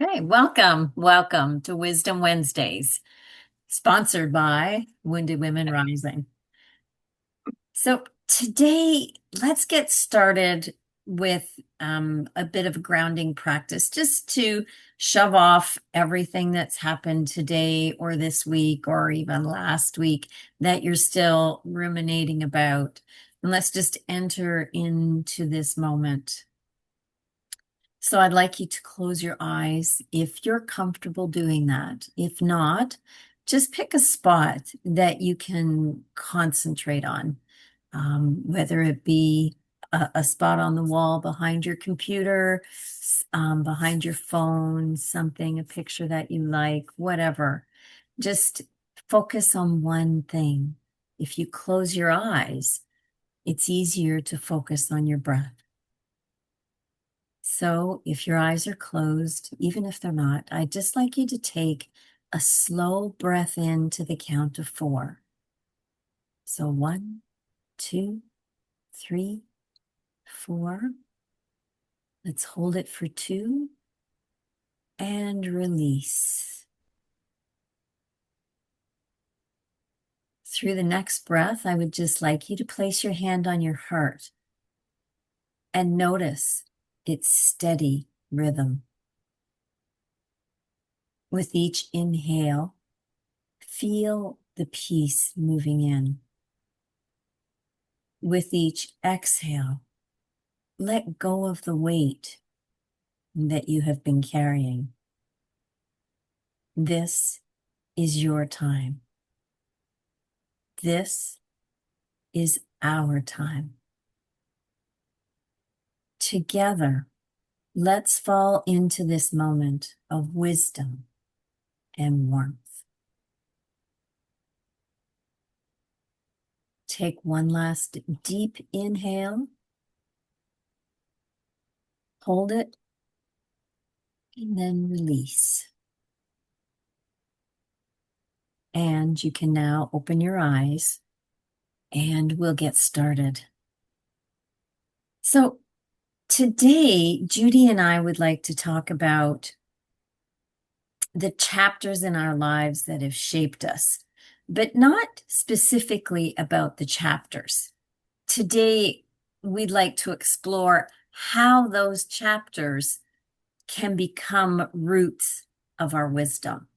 Hey, welcome to Wisdom Wednesdays, sponsored by Wounded Women Rising. So today, let's get started with a bit of a grounding practice just to shove off everything that's happened today or this week or even last week that you're still ruminating about. And let's just enter into this moment. So I'd like you to close your eyes if you're comfortable doing that. If not, just pick a spot that you can concentrate on, whether it be a spot on the wall behind your computer, behind your phone, something, a picture that you like, whatever. Just focus on one thing. If you close your eyes, it's easier to focus on your breath. So if your eyes are closed, even if they're not, I'd just like you to take a slow breath in to the count of 4. So 1, 2, 3, 4. Let's hold it for 2 and release. Through the next breath, I would just like you to place your hand on your heart and notice its steady rhythm. With each inhale, feel the peace moving in. With each exhale, let go of the weight that you have been carrying. This is your time. This is our time. Together, let's fall into this moment of wisdom and warmth. Take one last deep inhale. Hold it, and then release. And you can now open your eyes, and we'll get started. So today, Judy and I would like to talk about the chapters in our lives that have shaped us, but not specifically about the chapters. Today, we'd like to explore how those chapters can become roots of our wisdom.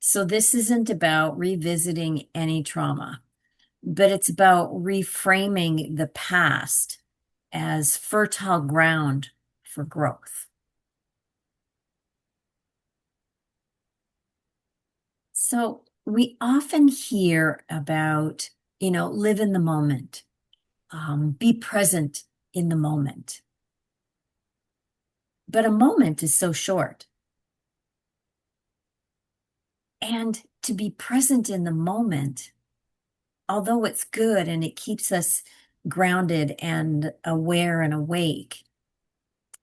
So this isn't about revisiting any trauma, but it's about reframing the past as fertile ground for growth. So we often hear about, live in the moment, be present in the moment. But a moment is so short. And to be present in the moment, although it's good and it keeps us grounded and aware and awake,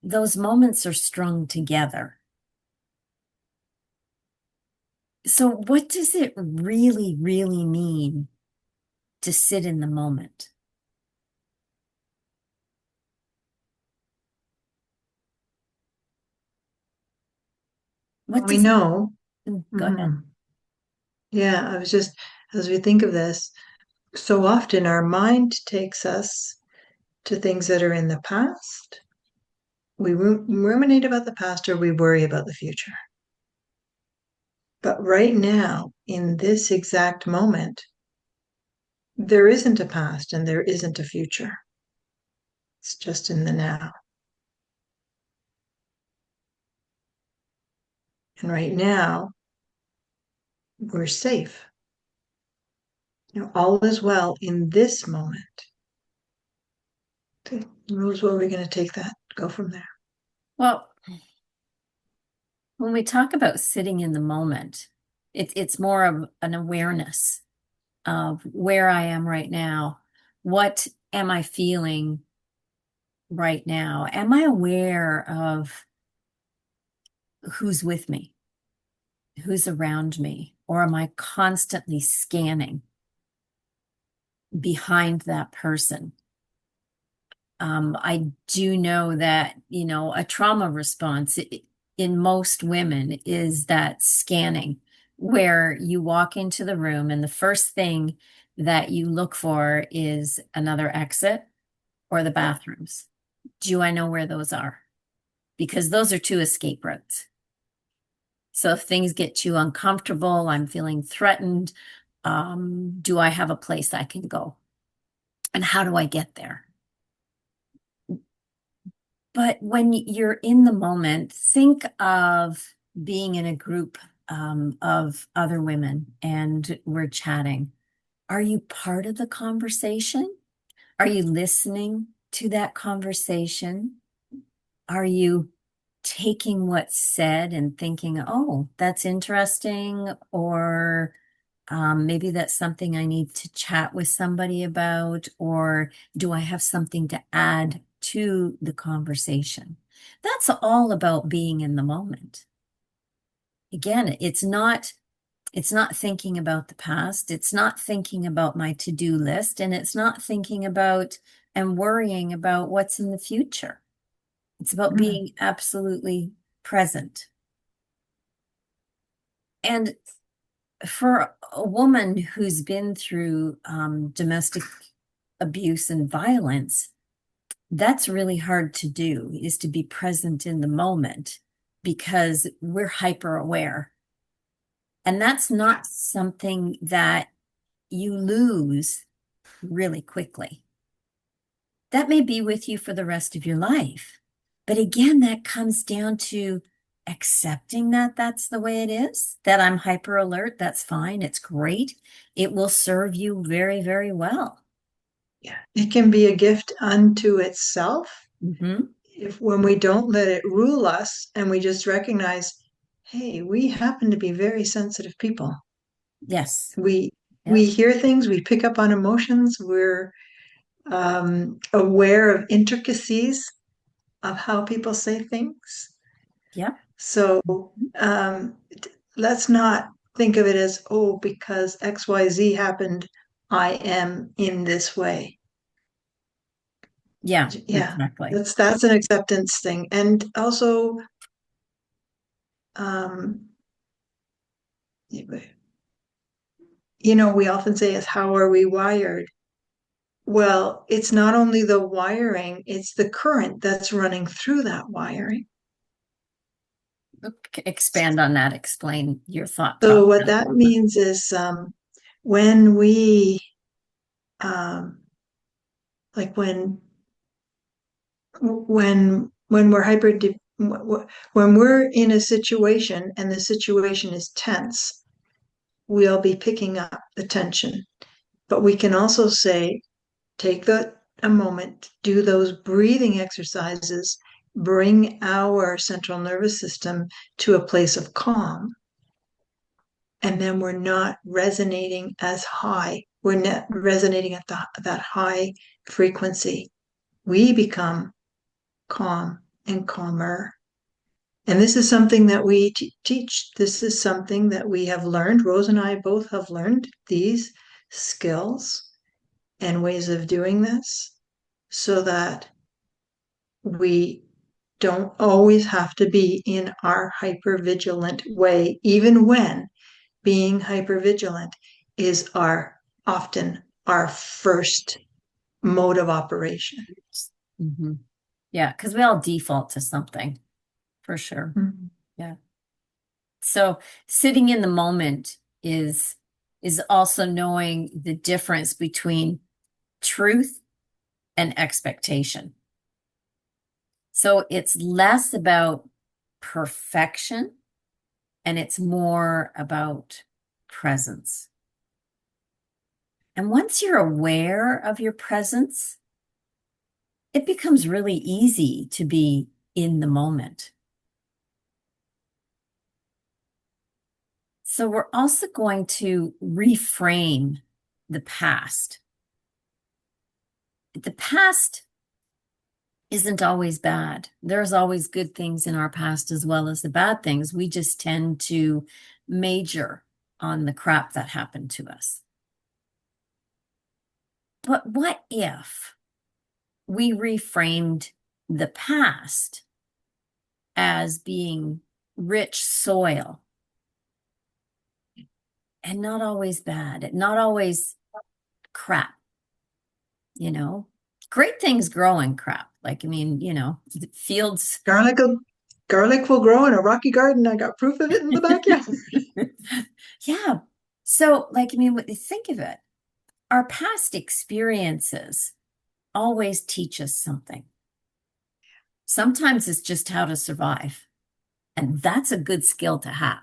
those moments are strung together. So what does it really, really mean to sit in the moment? Well, What we does it, know. go ahead. hmm Yeah, I was just, as we think of this, so often our mind takes us to things that are in the past. We ruminate about the past or we worry about the future. But right now, in this exact moment, there isn't a past and there isn't a future. It's just in the now. And right now, we're safe. All is well in this moment. Okay, Rose, where are we going to take that? Go from there. Well, when we talk about sitting in the moment, it's more of an awareness of where I am right now. What am I feeling right now? Am I aware of who's with me, who's around me, or am I constantly scanning behind that person? I do know that, a trauma response, in most women is that scanning, where you walk into the room and the first thing that you look for is another exit or the Yeah. bathrooms. Do I know where those are? Because those are two escape routes. So if things get too uncomfortable, I'm feeling threatened, do I have a place I can go? And how do I get there? But when you're in the moment, think of being in a group of other women and we're chatting. Are you part of the conversation? Are you listening to that conversation? Are you taking what's said and thinking, oh, that's interesting, or maybe that's something I need to chat with somebody about, or do I have something to add to the conversation? That's all about being in the moment. Again, it's not thinking about the past, it's not thinking about my to-do list, and it's not thinking about and worrying about what's in the future. It's about Mm. being absolutely present. And for a woman who's been through domestic abuse and violence, that's really hard to do, is to be present in the moment because we're hyper aware. And that's Yeah. not something that you lose really quickly. That may be with you for the rest of your life. But again, that comes down to accepting that that's the way it is, that I'm hyper alert. That's fine. It's great. It will serve you very, very well. Yeah. It can be a gift unto itself Hmm. if when we don't let it rule us and we just recognize, hey, we happen to be very sensitive people. Yes. We Yeah. we hear things, we pick up on emotions, we're aware of intricacies of how people say things. Yeah. So Mhm. um, let's not think of it as, oh, because XYZ happened, I am in this way. Yeah, Yeah, exactly. that's an acceptance thing. And also, um, we often say is how are we wired? Well, it's not only the wiring, it's the current that's running through that wiring. Expand on that. Explain your thought So process what a that little bit. means is when we um, like when we're when we're in a situation and the situation is tense, we'll be picking up the tension. But we can also say, take a moment, do those breathing exercises, bring our central nervous system to a place of calm, and then we're not resonating as high. We're not resonating at that high frequency. We become calm and calmer. And this is something that we teach. This is something that we have learned. Rose and I both have learned these skills and ways of doing this so that we don't always have to be in our hypervigilant way, even when being hypervigilant is often our first mode of operation. Hmm. Yeah, because we all default to something for sure. Mhm. Yeah. So sitting in the moment is also knowing the difference between truth and expectation. So it's less about perfection and it's more about presence. And once you're aware of your presence, it becomes really easy to be in the moment. So we're also going to reframe the past. The past isn't always bad. There's always good things in our past as well as the bad things. We just tend to major on the crap that happened to us. But what if we reframed the past as being rich soil and not always bad, not always crap, you know. Great things grow in crap. Like, I mean, the fields. Garlic will, garlic will grow in a rocky garden. I got proof of it in the backyard. Yeah. So, like, I mean, think of it. Our past experiences always teach us something. Sometimes it's just how to survive, and that's a good skill to have.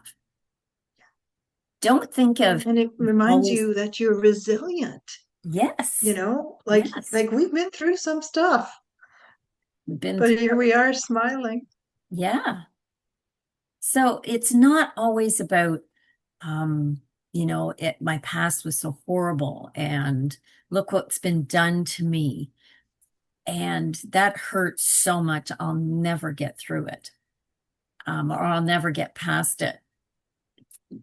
Don't think of And it reminds always, you that you're resilient, yes, yes, like we've been through some stuff, been but through, here we are smiling. yeah. So it's not always about, um, my past was so horrible and look what's been done to me. And that hurts so much, I'll never get through it, or I'll never get past it.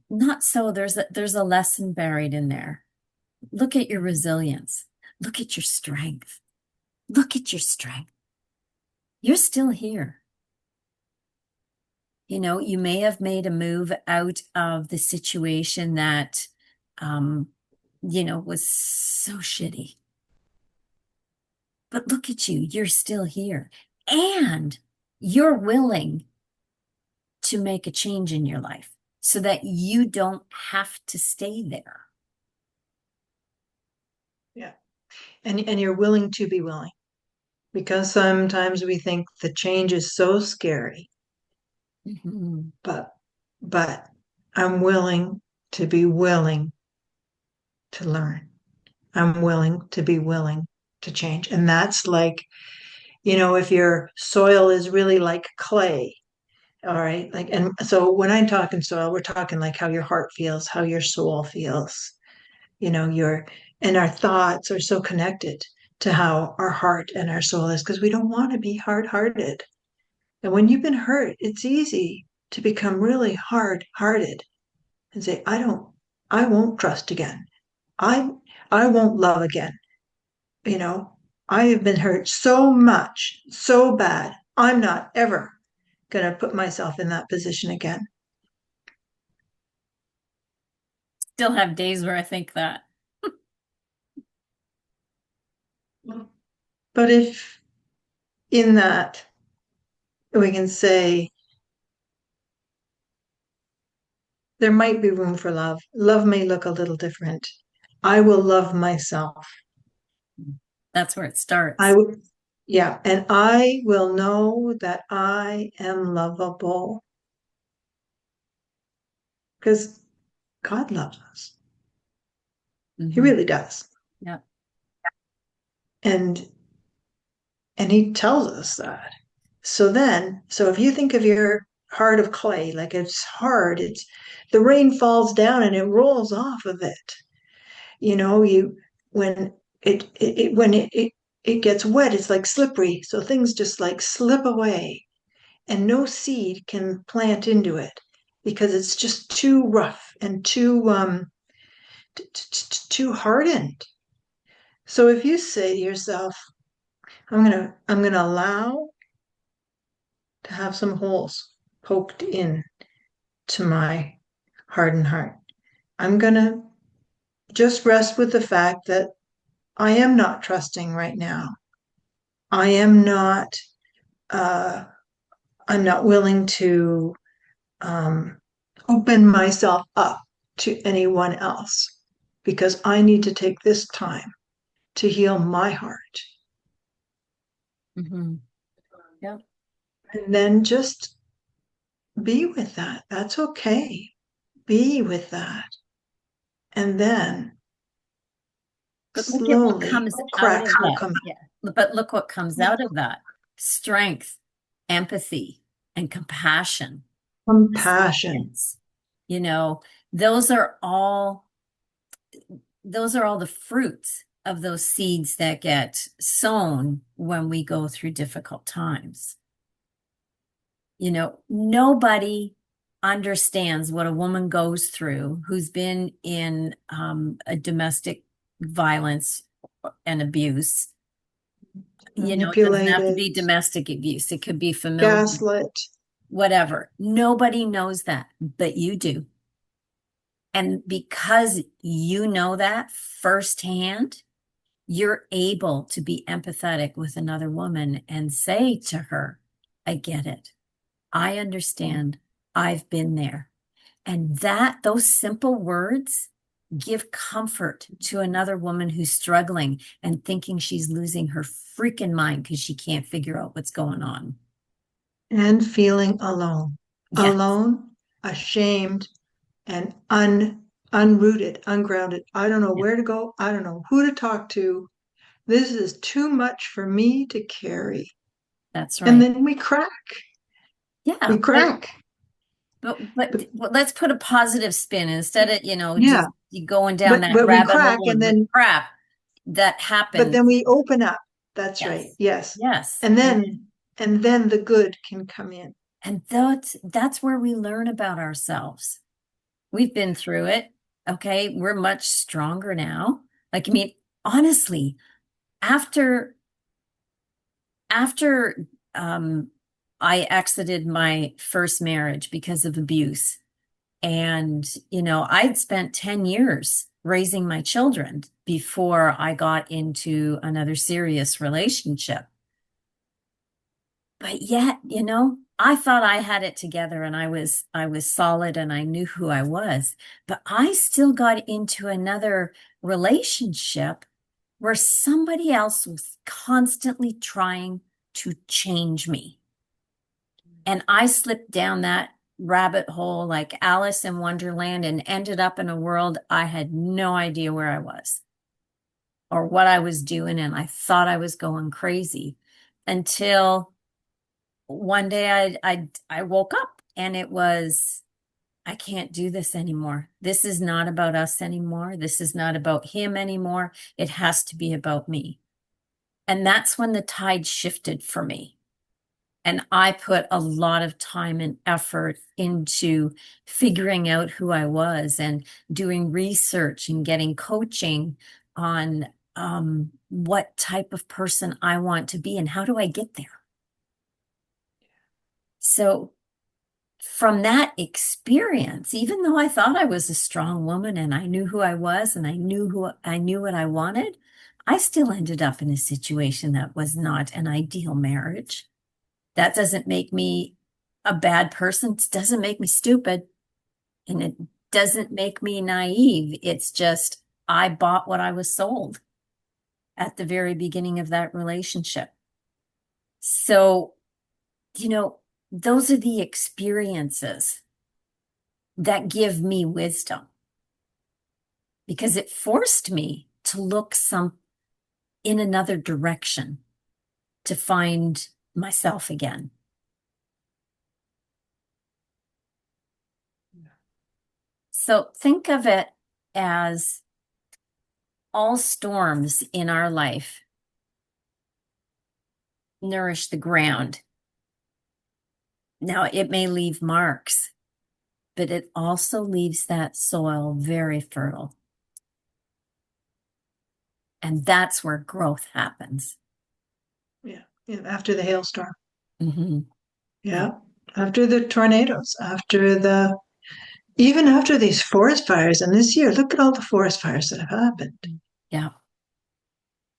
Not so. There's a lesson buried in there. Look at your resilience. Look at your strength. Look at your strength. You're still here. You may have made a move out of the situation that, um, was so shitty. But look at you. You're still here. And you're willing to make a change in your life so that you don't have to stay there. Yeah. And you're willing to be willing because sometimes we think the change is so scary, Mhm. but but I'm willing to be willing to learn. I'm willing to be willing to change. And that's like, if your soil is really like clay, all right, like, and so when I'm talking soil, we're talking like how your heart feels, how your soul feels, your and our thoughts are so connected to how our heart and our soul is because we don't want to be hard-hearted. And when you've been hurt, it's easy to become really hard-hearted and say, I won't trust again. I I won't love again. You know, I have been hurt so much, so bad. I'm not ever going to put myself in that position again. Still have days where I think that. But if in that we can say there might be room for love, love may look a little different. I will love myself. That's where it I starts. would, yeah, and I will know that I am lovable because God loves us. He Hmm. really does. Yeah. And he tells us that. So if you think of your heart of clay, like it's hard, it's the rain falls down and it rolls off of it. You when it gets wet, it's like slippery. So things just like slip away and no seed can plant into it because it's just too rough and too hardened. So if you say to yourself, I'm gonna allow to have some holes poked in to my hardened heart. I'm going to just rest with the fact that I am not trusting right now. I am not, uh, I'm not willing to um, open myself up to anyone else because I need to take this time to heal my heart. Hmm. Yeah. And then just be with that. That's okay. Be with that. And then But look at what slowly comes out cracks of will that. come. Yeah. But look what comes out of that. Strength, empathy, and compassion, Compassion. resilience. You know, those are all those are all the fruits of those seeds that get sown when we go through difficult times. Nobody understands what a woman goes through who's been in a domestic violence and abuse. It doesn't have to Manipulated, be domestic abuse. It could be familial. gaslit. whatever. Nobody knows that, but you do. And because you know that firsthand, you're able to be empathetic with another woman and say to her, I get it. I understand. I've been there. And those simple words give comfort to another woman who's struggling and thinking she's losing her freaking mind because she can't figure out what's going on. And feeling alone, Yeah, alone, ashamed, and unrooted, ungrounded. I don't know yeah, where to go. I don't know who to talk to. This is too much for me to carry. that's And right. then we crack. We Yeah, crack. but But well, let's put a positive spin instead of, yeah, just you going down that but we rabbit crack hole and of the then crap that but happens. then we open up. That's right. Yes. Yes. Yes. And then the good can come in. And that's where we learn about ourselves. We've been through it. Okay. We're much stronger now. Like, I mean, honestly, after after I exited my first marriage because of abuse, and I'd spent 10 years raising my children before I got into another serious relationship. But yet, I thought I had it together and I was solid and I knew who I was. But I still got into another relationship where somebody else was constantly trying to change me. And I slipped down that rabbit hole like Alice in Wonderland and ended up in a world I had no idea where I was or what I was doing. And I thought I was going crazy until one day I woke up and it was, I can't do this anymore. This is not about us anymore. This is not about him anymore. It has to be about me. And that's when the tide shifted for me. And I put a lot of time and effort into figuring out who I was and doing research and getting coaching on what type of person I want to be and how do I get there. So from that experience, even though I thought I was a strong woman and I knew who I was and I knew what I wanted, I still ended up in a situation that was not an ideal marriage. That doesn't make me a bad person. It doesn't make me stupid and it doesn't make me naive. It's just I bought what I was sold at the very beginning of that relationship. So, you know, those are the experiences that give me wisdom because it forced me to look in another direction to find myself again. So think of it as all storms in our life nourish the ground. Now, it may leave marks, but it also leaves that soil very fertile. And that's where growth happens. Yeah. Yeah. After the hailstorm. Hmm. Yeah. Yeah. After the tornadoes, even after these forest fires. And this year, look at all the forest fires that have happened. Yeah.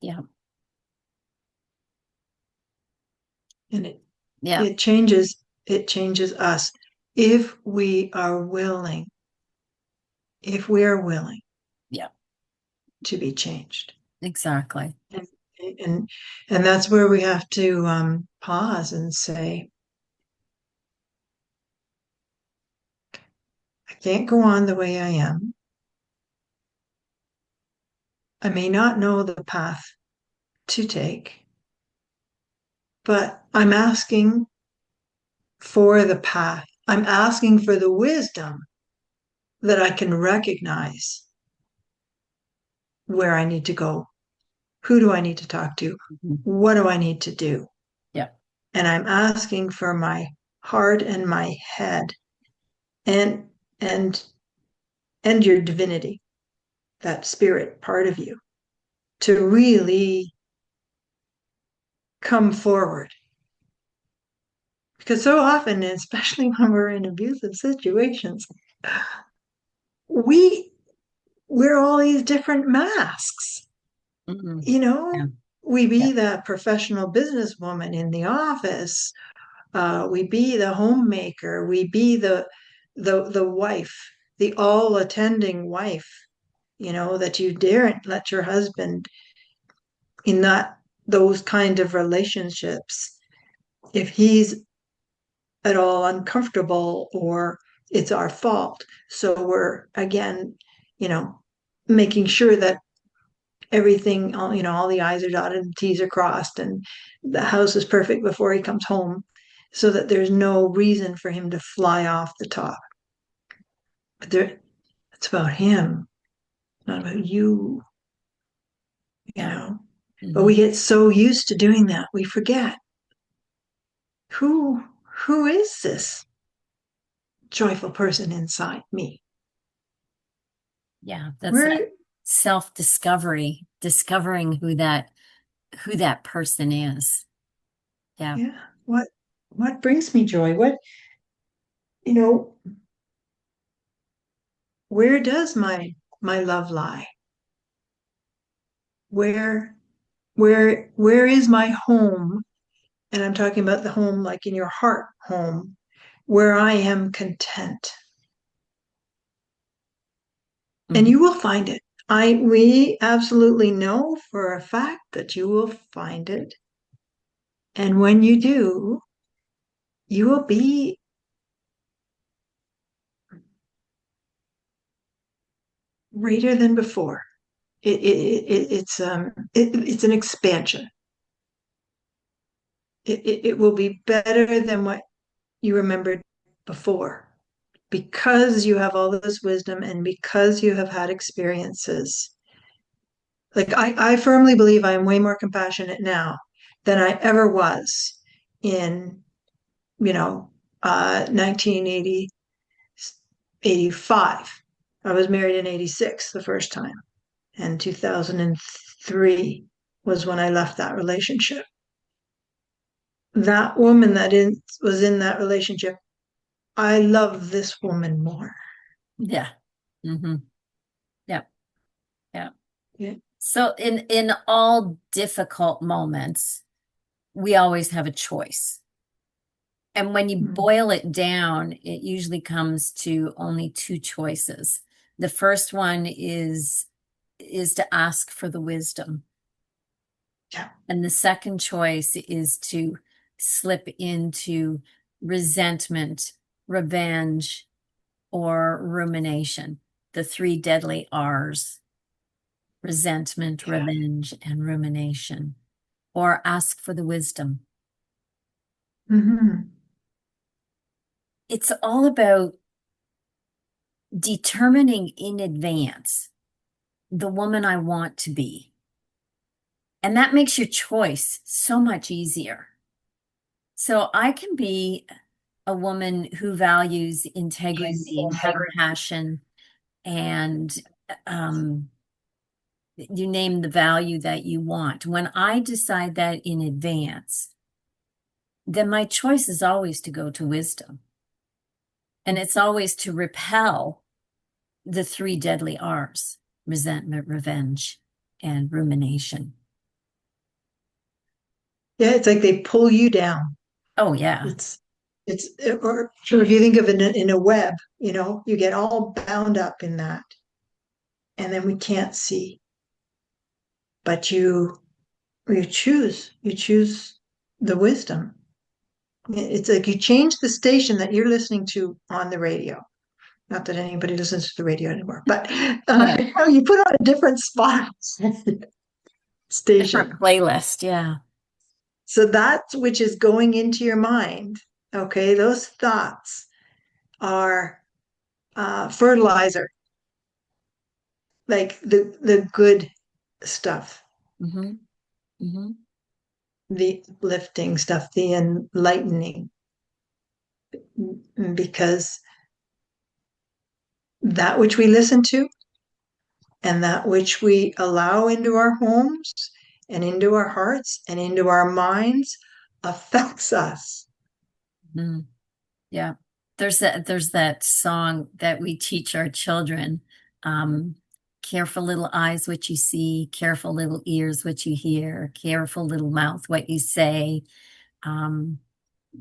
Yeah. And Yeah. it changes us if we are willing, if we are willing Yeah. to be changed. Exactly. And and and that's where we have to pause and say, I can't go on the way I am. I may not know the path to take, but I'm asking for the path. I'm asking for the wisdom that I can recognize where I need to go. Who do I need to talk to? Mhm. What do I need to do? Yeah. And I'm asking for my heart and my head and and and your divinity, that spirit part of you, to really come forward Because so often, especially when we're in abusive situations, we wear all these different masks. Mhm. You know, Yeah. we Yeah. be the professional businesswoman in the office. We be the homemaker. We be the wife, the all attending wife. That you daren't let your husband in those kind of relationships, if he's at all uncomfortable or it's our fault. So we're again, you know, making sure that everything, all the I's are dotted and T's are crossed and the house is perfect before he comes home so that there's no reason for him to fly off the top. But it's about him, not about you, you Yeah. know. But Hmm. we get so used to doing that, we forget who who is this joyful person inside me? Yeah. That's that Where, self-discovery, discovering who that person is. Yeah. yeah, what brings me joy? You know, where does my love lie? Where where is my home? And I'm talking about the home like in your heart home, where I am content. And Hmm. you will find it. We absolutely know for a fact that you will find it. And when you do, you will be greater than before. It's an expansion. It will be better than what you remembered before because you have all this wisdom and because you have had experiences. Like I firmly believe I am way more compassionate now than I ever was in, 1980, 85. I was married in 86 the first time, and 2003 was when I left that relationship. That woman was in that relationship, I love this woman more. Yeah. Hmm. Yeah. Yeah. Yeah. So in all difficult moments, we always have a choice. And when you Mm. boil it down, it usually comes to only two choices. The first one is to ask for the wisdom. Yeah. And the second choice is to slip into resentment, revenge, or rumination. The three deadly R's: resentment, Yeah. revenge, and rumination. Or ask for the wisdom. Hmm. It's all about determining in advance the woman I want to be. And that makes your choice so much easier. So I can be a woman who values integrity and compassion and um, you name the value that you want. When I decide that in advance, then my choice is always to go to wisdom. And it's always to repel the three deadly R's: resentment, revenge, and rumination. Yeah, it's like they pull you down. Oh, yeah. It's it's or if you think of it in a web, you get all bound up in that, and then we can't see. But you choose the wisdom. It's like you change the station that you're listening to on the radio. Not that anybody listens to the radio anymore, but Yeah. you put on a different spot Different station. playlist. Yeah. So that which is going into your mind, okay, those thoughts are fertilizer, like the good stuff, Hmm. Hmm. the lifting stuff, the enlightening, because that which we listen to and that which we allow into our homes and into our hearts and into our minds affects us. Mhm. Yeah. There's that song that we teach our children. Um, Careful little eyes what you see, careful little ears what you hear, careful little mouth what you say. Um,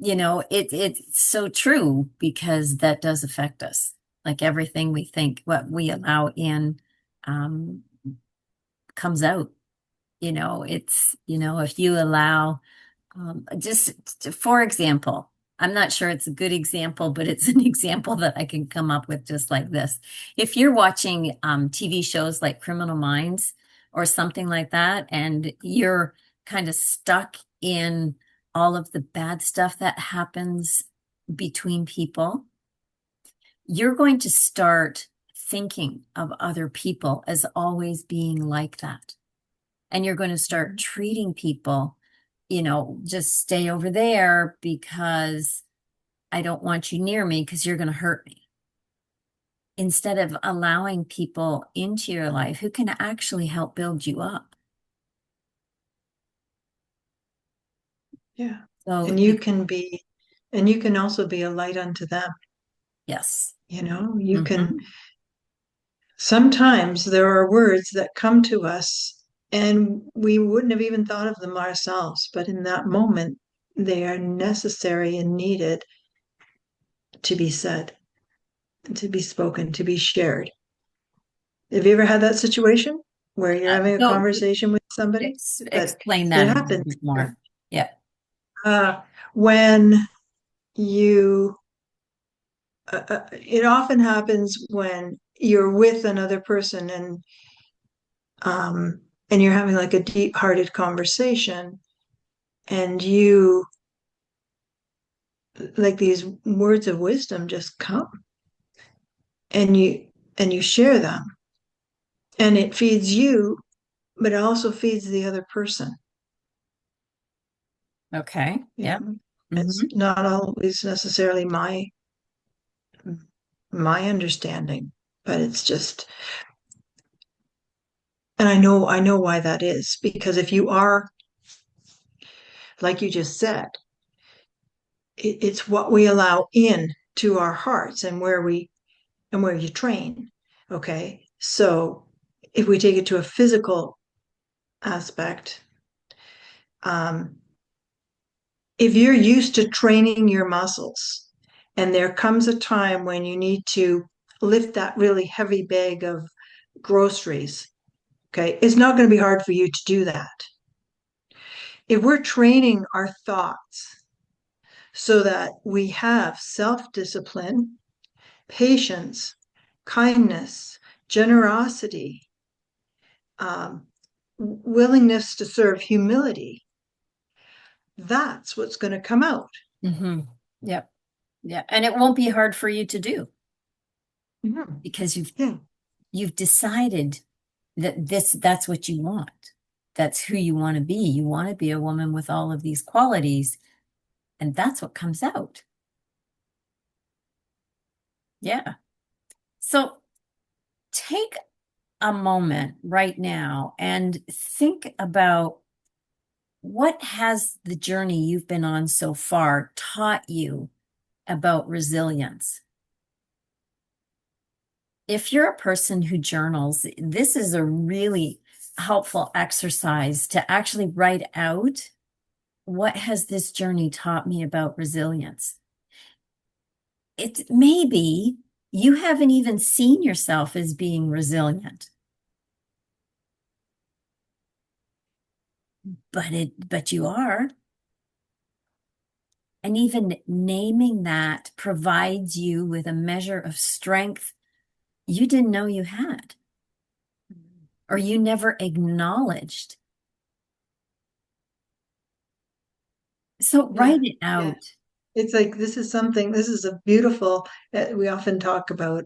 it's so true because that does affect us. Like everything we think, what we allow in, um, comes out. If you allow, just for example, I'm not sure it's a good example, but it's an example that I can come up with just like this. If you're watching TV shows like Criminal Minds or something like that, and you're kind of stuck in all of the bad stuff that happens between people, you're going to start thinking of other people as always being like that. And you're going to start Mhm. treating people, just stay over there because I don't want you near me because you're going to hurt me. Instead of allowing people into your life who can actually help build you up. Yeah. So, And you can be, and you can also be a light unto them. yes. You can, Hmm. sometimes there are words that come to us and we wouldn't have even thought of them ourselves, but in that moment, they are necessary and needed to be said, to be spoken, to be shared. Have you ever had that situation where you're having a So conversation with somebody? But explain it that a little happens bit here. more. Yeah. Uh, when you, it often happens when you're with another person um, and you're having like a deep-hearted conversation, and you like these words of wisdom just come, and you share them, and it feeds you, but it also feeds the other person. Okay. You Yeah. know, Hmm. it's not always necessarily my understanding, but it's just, and I know why that is, because if you are, like you just said, it's what we allow in to our hearts and where you train. Okay. So if we take it to a physical aspect, um, if you're used to training your muscles and there comes a time when you need to lift that really heavy bag of groceries, okay, it's not going to be hard for you to do that. If we're training our thoughts so that we have self discipline, patience, kindness, generosity, willingness to serve, humility, that's what's going to come out. Hmm. Yep. Yeah. And it won't be hard for you to do Mhm. because Yeah. you've decided that that's what you want. That's who you want to be. You want to be a woman with all of these qualities, and that's what comes out. Yeah. So take a moment right now and think about what has the journey you've been on so far taught you about resilience. If you're a person who journals, this is a really helpful exercise to actually write out what has this journey taught me about resilience. It's maybe you haven't even seen yourself as being resilient, but you are. And even naming that provides you with a measure of strength you didn't know you had, or you never acknowledged. So write Yeah. it Yeah. out. It's like this is a beautiful, we often talk about,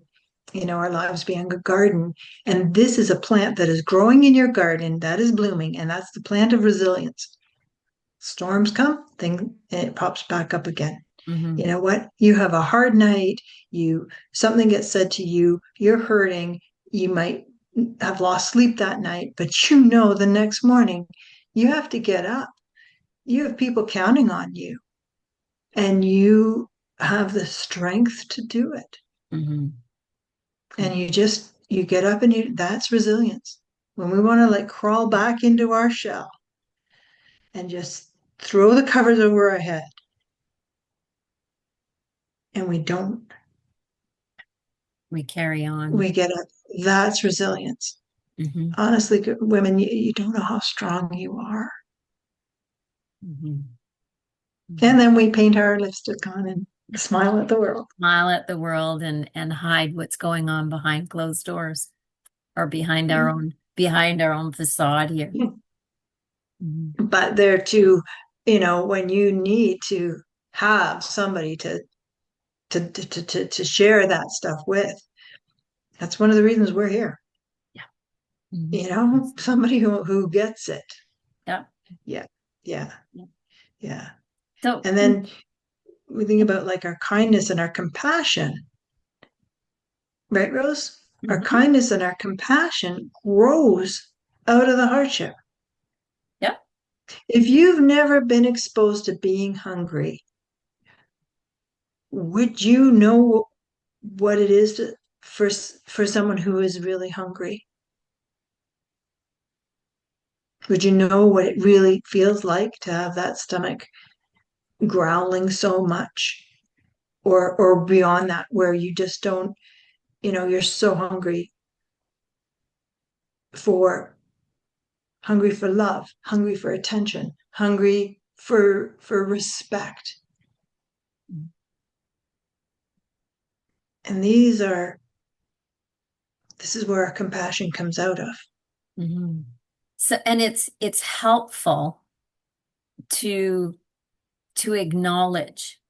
our lives being a garden. And this is a plant that is growing in your garden, that is blooming, and that's the plant of resilience. Storms come, and it pops back up again. You Mhm. know what? You have a hard night, something gets said to you, you're hurting, you might have lost sleep that night, but the next morning you have to get up. You have people counting on you. and you have the strength to do it. Hmm. And you get up and that's resilience. When we want to like crawl back into our shell and just throw the covers over our head and we don't, We carry on. we get up. That's resilience. Hmm. Honestly, women, you don't know how strong you are. Hmm. Hmm. And then we paint our lipstick on and smile at the world. Smile at the world and hide what's going on behind closed doors or behind our own facade here. Mhm. But they're too, when you need to have somebody to share that stuff with, that's one of the reasons we're here. Yeah. Mhm. Somebody who gets it. Yeah. Yeah, yeah, Yeah. yeah. So, And then we think about like our kindness and our compassion, right, Rose? Our mhm. kindness and our compassion grows out of the hardship. Yeah. If you've never been exposed to being hungry, would you know what it is for someone who is really hungry? Would you know what it really feels like to have that stomach growling so much? Or beyond that, where you just don't, you're so for hungry for love, hungry for attention, hungry for respect. And this is where our compassion comes out of. Mhm. So, and it's helpful to acknowledge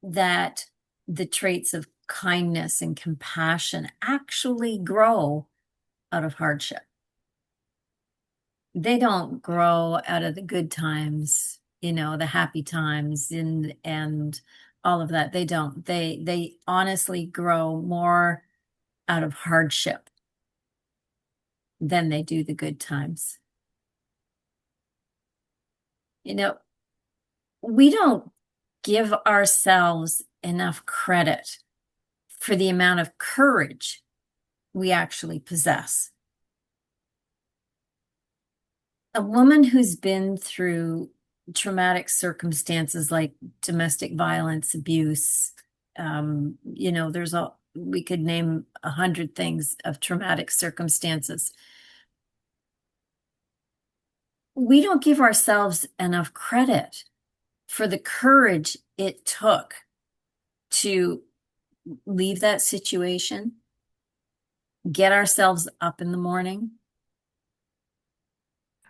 that the traits of kindness and compassion actually grow out of hardship. They don't grow out of the good times, the happy times and all of that. They don't. They honestly grow more out of hardship than they do the good times. You know, we don't give ourselves enough credit for the amount of courage we actually possess. A woman who's been through traumatic circumstances like domestic violence, abuse, we could name 100 things of traumatic circumstances. We don't give ourselves enough credit for the courage it took to leave that situation, get ourselves up in the morning,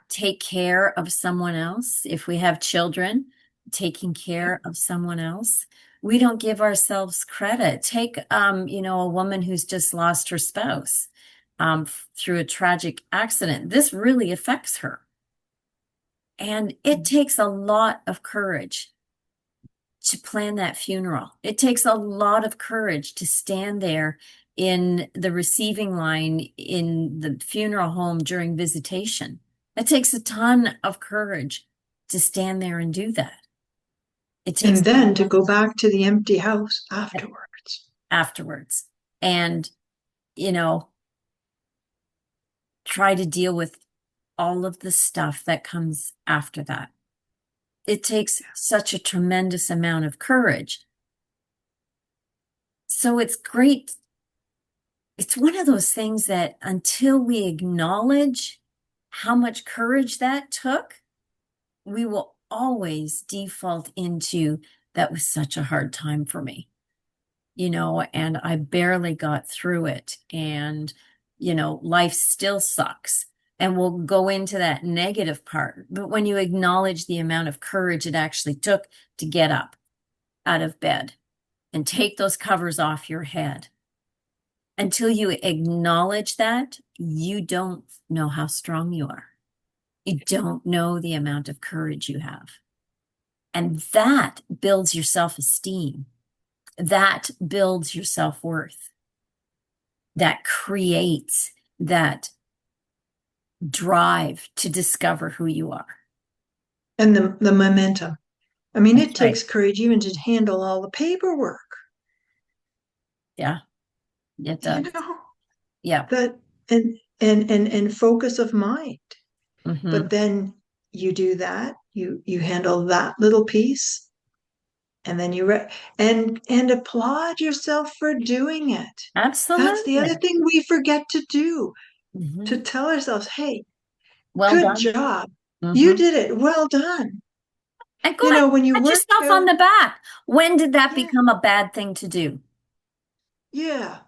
take care of someone else. If we have children, taking care of someone else. We don't give ourselves credit. Take, a woman who's just lost her spouse through a tragic accident. This really affects her. And it takes a lot of courage to plan that funeral. It takes a lot of courage to stand there in the receiving line in the funeral home during visitation. It takes a ton of courage to stand there and do that. It takes And a then to lot go back to the empty house afterwards. afterwards. And, you know, try to deal with all of the stuff that comes after that. It takes such a tremendous amount of courage. So it's great. It's one of those things that until we acknowledge how much courage that took, we will always default into that was such a hard time for me, and I barely got through it. And, life still sucks. And we'll go into that negative part. But when you acknowledge the amount of courage it actually took to get up out of bed and take those covers off your head, until you acknowledge that, you don't know how strong you are. You don't know the amount of courage you have. And that builds your self-esteem. That builds your self-worth. That creates that drive to discover who you are. And the momentum. I mean, That's it right. takes courage even to handle all the paperwork, Yeah, it you does. know, Yeah. that and focus of mind. Hmm. But then you do that, you handle that little piece, and then and applaud yourself for doing it. That's the other Absolutely. thing we forget to do, to Hmm. tell ourselves, hey, Well good done. job. You Hmm. did it. Well done. And go You ahead, know, when you pat work yourself on out, the back. When did that yeah, become a bad thing to do? yeah,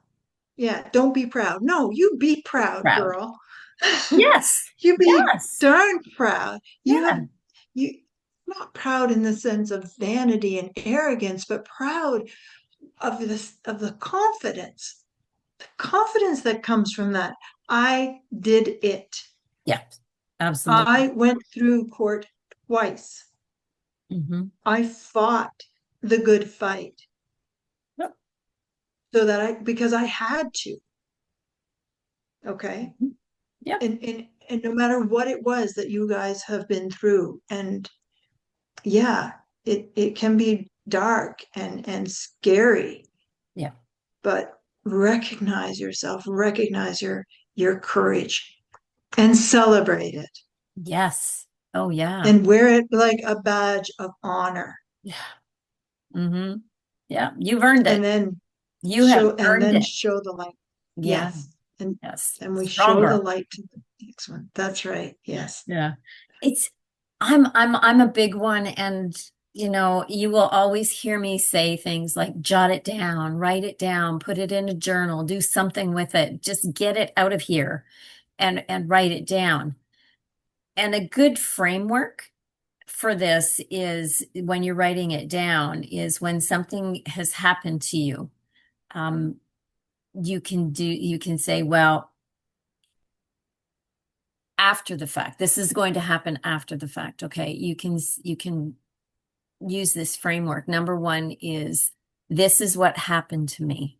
yeah. Don't be proud. No, you be proud, Proud. girl. Yes. You be Yes. darn proud. You have Yeah. you not proud in the sense of vanity and arrogance, but proud of the confidence that comes from that. I did it. Yeah. Absolutely. I went through court twice. Hmm. I fought the good fight Yep. so that I because I had to. Okay. Mhm. Yep. And no matter what it was that you guys have been through, and yeah, it can be dark and scary, Yeah. but recognize yourself, recognize your courage, and celebrate it, Yes. Oh, yeah. and wear it like a badge of honor. Yeah. Hmm. Yeah. You've earned And it. then You have earned it. show the light. Yeah. Yes. And Yes. and we show the Stronger. light to the next one. That's right. Yes. Yeah. It's I'm a big one, and you will always hear me say things like jot it down, write it down, put it in a journal, do something with it. Just get it out of here and write it down. And a good framework for this is when you're writing it down is when something has happened to you. Um, you can say, well, after the fact, this is going to happen after the fact. Okay, you can use this framework. Number one is this is what happened to me.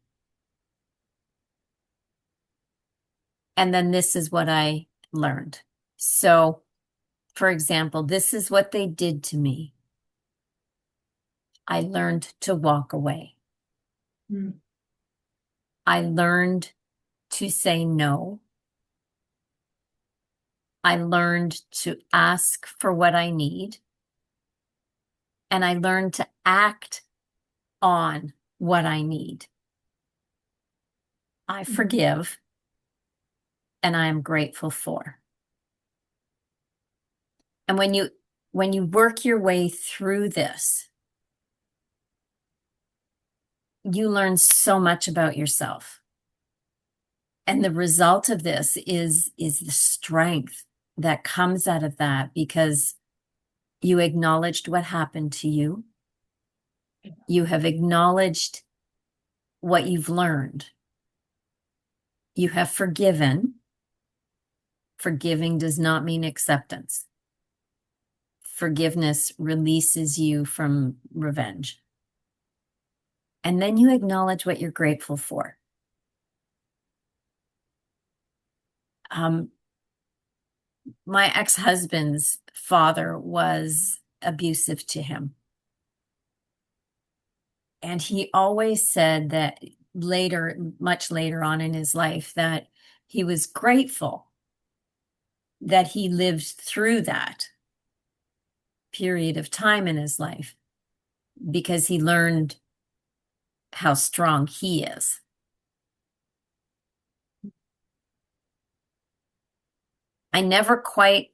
And then this is what I learned. So, for example, this is what they did to me. I learned to walk away. Mm, I learned to say no. I learned to ask for what I need. And I learned to act on what I need. I mm, forgive and I am grateful for. And when you work your way through this, you learn so much about yourself. And the result of this is the strength that comes out of that because you acknowledged what happened to you. You have acknowledged what you've learned. You have forgiven. Forgiving does not mean acceptance. Forgiveness releases you from revenge. And then you acknowledge what you're grateful for. Um, my ex-husband's father was abusive to him. And he always said that later, much later on in his life, that he was grateful that he lived through that period of time in his life because he learned how strong he is. I never quite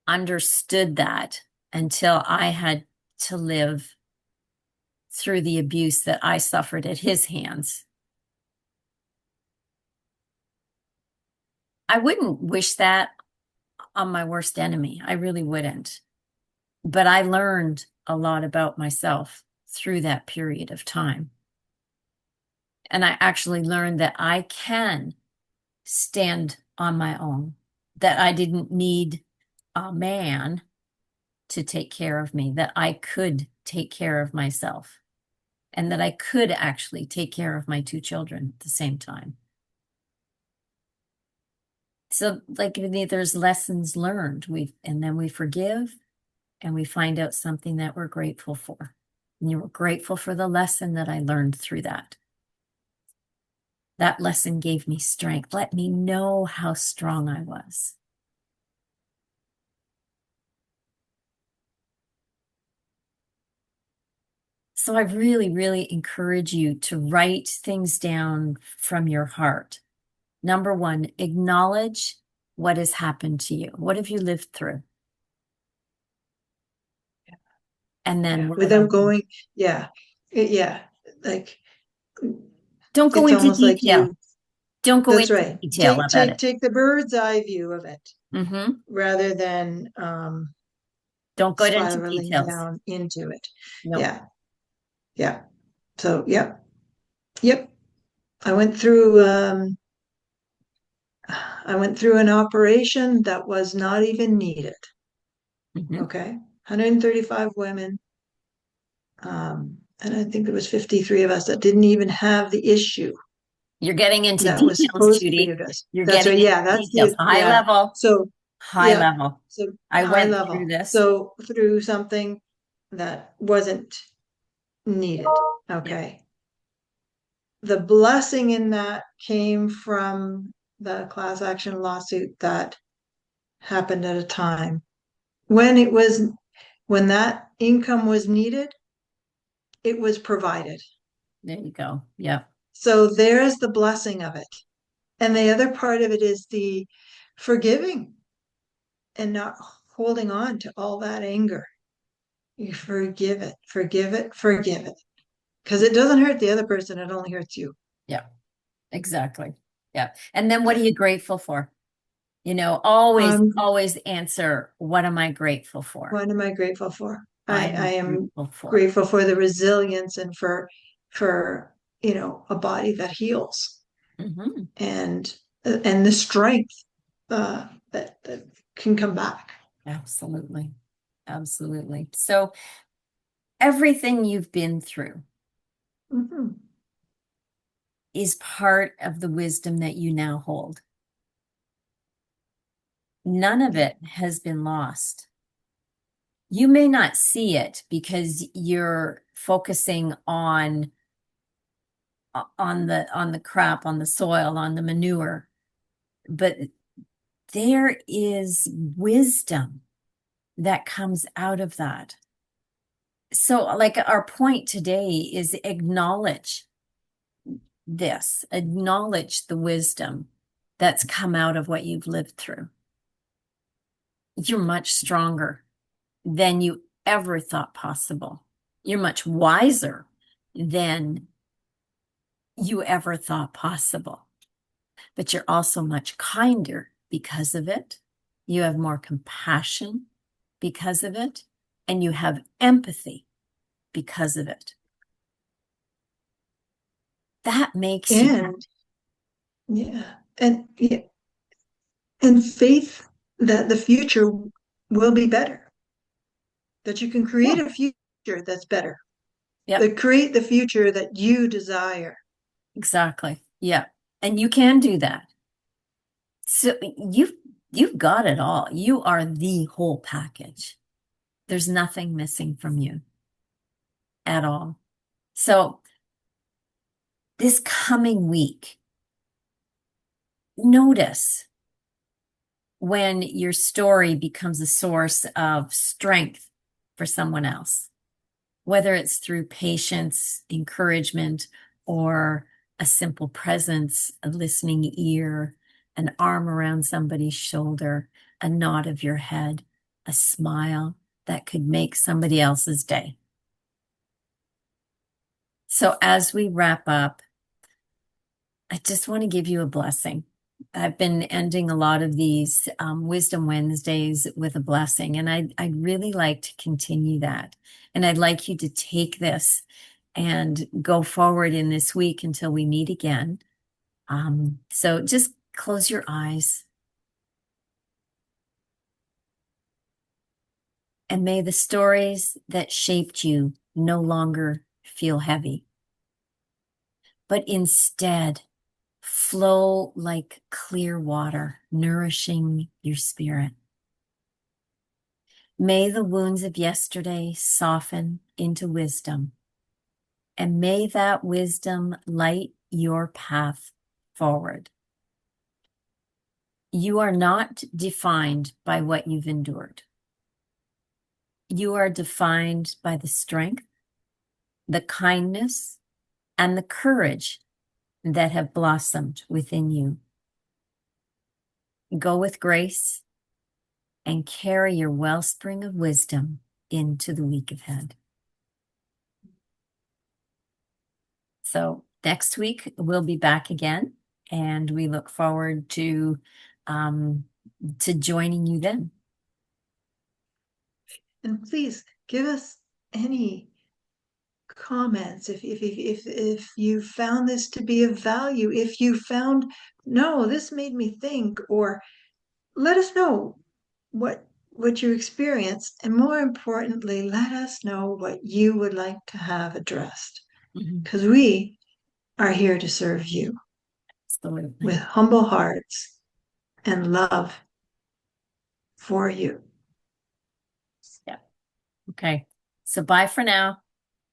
understood that until I had to live through the abuse that I suffered at his hands. I wouldn't wish that on my worst enemy. I really wouldn't. But I learned a lot about myself through that period of time. And I actually learned that I can stand on my own, that I didn't need a man to take care of me, that I could take care of myself, and that I could actually take care of my two children at the same time. So, like, there's lessons learned. And then we forgive, and we find out something that we're grateful for. And you were grateful for the lesson that I learned through that. That lesson gave me strength, let me know how strong I was. So I really, really encourage you to write things down from your heart. Number one, acknowledge what has happened to you. What have you lived through? And then Yeah. write Without on. going, yeah, yeah, like Don't go it's into almost like detail. you, Don't go that's into right. detail Take about take it. take the bird's eye view of it Hmm. rather than Don't go into spiraling details. down into it. No. Yeah, yeah. So, yep, yep. I went through I went through an operation that was not even needed. Hmm. Okay. 135 women. And I think there was 53 of us that didn't even have the issue You're getting into that was details, supposed to be Judy. addressed. You're That's getting right. into Yeah, that's details. the, High yeah. level, So, high yeah. level. So I high went through level. this. So through something that wasn't needed. Yeah. Okay. The blessing in that came from the class action lawsuit that happened at a time when it was, when that income was needed, it was provided. There you go. Yeah. So there's the blessing of it. And the other part of it is the forgiving and not holding on to all that anger. You forgive it, forgive it, forgive it. Because it doesn't hurt the other person, it only hurts you. Yeah. Exactly. Yeah. And then what are Yeah. you grateful for? Always, Um, always answer, what am I grateful for? what am I grateful for? I I am am grateful for. grateful for the resilience and for a body that heals Hmm. and the strength that can come back. Absolutely. Absolutely. So everything you've been through Mhm. is part of the wisdom that you now hold. None of Yeah. it has been lost. You may not see it because you're focusing on the crap, on the soil, on the manure, but there is wisdom that comes out of that. So, like, our point today is acknowledge the wisdom that's come out of what you've lived through. You're much stronger than you ever thought possible. You're much wiser than you ever thought possible. But you're also much kinder because of it. You have more compassion because of it, and you have empathy because of it. That makes you. And yeah, and yeah, and faith that the future will be better, that you can Yeah, create a future that's better, yep, that create the future that you desire. exactly. Yeah. And you can do that. So you've got it all. You are the whole package. There's nothing missing from you at all. So this coming week, notice when your story becomes a source of strength for someone else, whether it's through patience, encouragement, or a simple presence, a listening ear, an arm around somebody's shoulder, a nod of your head, a smile that could make somebody else's day. So as we wrap up, I just want to give you a blessing. I've been ending a lot of these Wisdom Wednesdays with a blessing, and I'd really like to continue that. And I'd like you to take this and go forward in this week until we meet again. So just close your eyes, and may the stories that shaped you no longer feel heavy, but instead flow like clear water, nourishing your spirit. May the wounds of yesterday soften into wisdom, and may that wisdom light your path forward. You are not defined by what you've endured. You are defined by the strength, the kindness, and the courage that have blossomed within you. Go with grace and carry your wellspring of wisdom into the week ahead. So next week we'll be back again, and we look forward um, to joining you then. And please give us any comments if you found this to be of value, if you found, no, this made me think, or let us know what you experienced, and more importantly, let us know what you would like to have addressed, Mhm. because we are here to serve you with Absolutely. humble hearts and love for you. Yeah. Okay. So bye for now,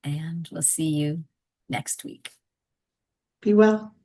and we'll see you next week. Be well.